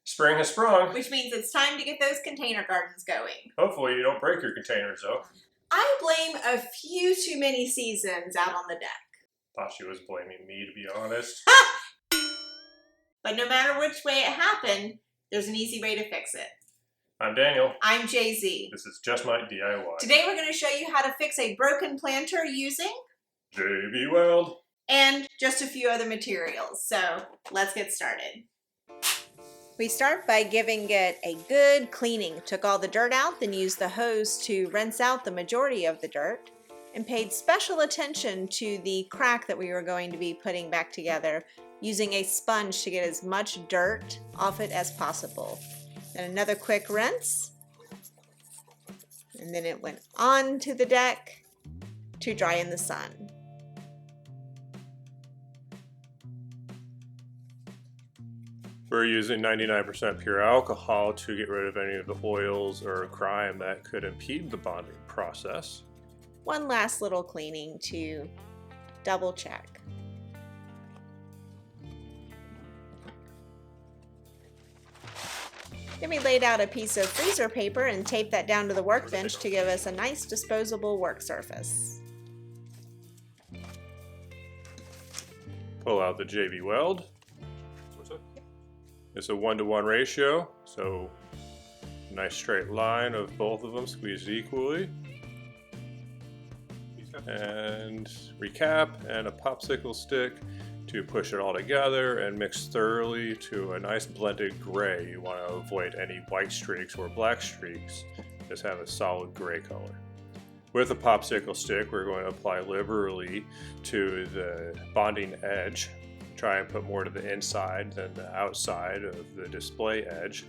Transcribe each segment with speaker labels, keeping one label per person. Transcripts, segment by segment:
Speaker 1: Spring has sprung.
Speaker 2: Which means it's time to get those container gardens going.
Speaker 1: Hopefully you don't break your containers though.
Speaker 2: I blame a few too many seasons out on the deck.
Speaker 1: Thought she was blaming me, to be honest.
Speaker 2: But no matter which way it happened, there's an easy way to fix it.
Speaker 1: I'm Daniel.
Speaker 2: I'm Jay-Z.
Speaker 1: This is Just My DIY.
Speaker 2: Today we're going to show you how to fix a broken planter using
Speaker 1: JB Weld.
Speaker 2: And just a few other materials. So let's get started. We start by giving it a good cleaning. Took all the dirt out, then used the hose to rinse out the majority of the dirt, and paid special attention to the crack that we were going to be putting back together, using a sponge to get as much dirt off it as possible. Then another quick rinse, and then it went onto the deck to dry in the sun.
Speaker 1: We're using 99% pure alcohol to get rid of any of the oils or grime that could impede the bonding process.
Speaker 2: One last little cleaning to double check. Then we laid out a piece of freezer paper and taped that down to the workbench to give us a nice disposable work surface.
Speaker 1: Pull out the JB Weld. It's a 1-to-1 ratio, so nice straight line of both of them squeezed equally. And recap and a popsicle stick to push it all together and mix thoroughly to a nice blended gray. You want to avoid any white streaks or black streaks. Just have a solid gray color. With a popsicle stick, we're going to apply liberally to the bonding edge. Try and put more to the inside than the outside of the display edge.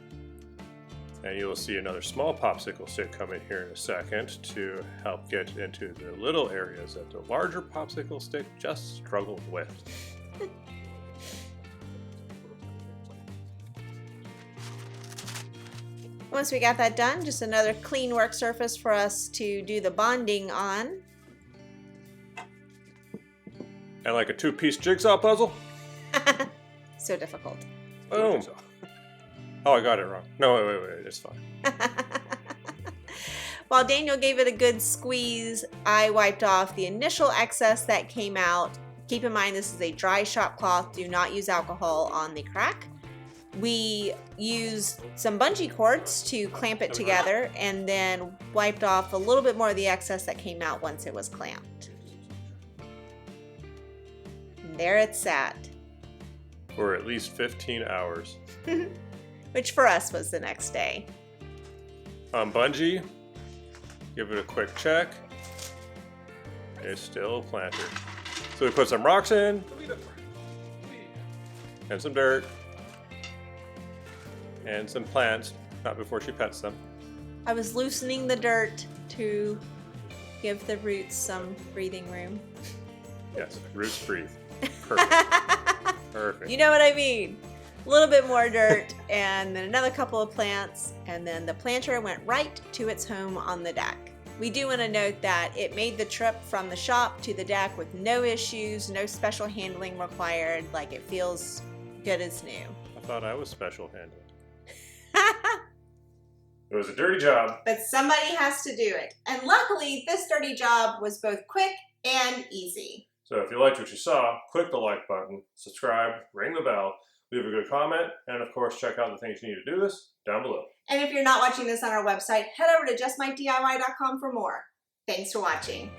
Speaker 1: And you'll see another small popsicle stick come in here in a second to help get into the little areas that the larger popsicle stick just struggled with.
Speaker 2: Once we got that done, just another clean work surface for us to do the bonding on.
Speaker 1: And like a 2-piece jigsaw puzzle.
Speaker 2: So difficult.
Speaker 1: Boom. Oh, I got it wrong. No, wait, it's fine.
Speaker 2: While Daniel gave it a good squeeze, I wiped off the initial excess that came out. Keep in mind this is a dry shop cloth. Do not use alcohol on the crack. We used some bungee cords to clamp it together and then wiped off a little bit more of the excess that came out once it was clamped. And there it sat.
Speaker 1: For at least 15 hours.
Speaker 2: Which for us was the next day.
Speaker 1: On bungee, give it a quick check. It's still a planter. So we put some rocks in, and some dirt, and some plants, not before she pets them.
Speaker 2: I was loosening the dirt to give the roots some breathing room.
Speaker 1: Yes, roots breathe. Perfect. Perfect.
Speaker 2: You know what I mean. A little bit more dirt and then another couple of plants, and then the planter went right to its home on the deck. We do want to note that it made the trip from the shop to the deck with no issues, no special handling required, like it feels good as new.
Speaker 1: I thought I was special handled. It was a dirty job.
Speaker 2: But somebody has to do it. And luckily, this dirty job was both quick and easy.
Speaker 1: So if you liked what you saw, click the like button, subscribe, ring the bell, leave a good comment, and of course check out the things you need to do this down below.
Speaker 2: And if you're not watching this on our website, head over to justmydiy.com for more. Thanks for watching.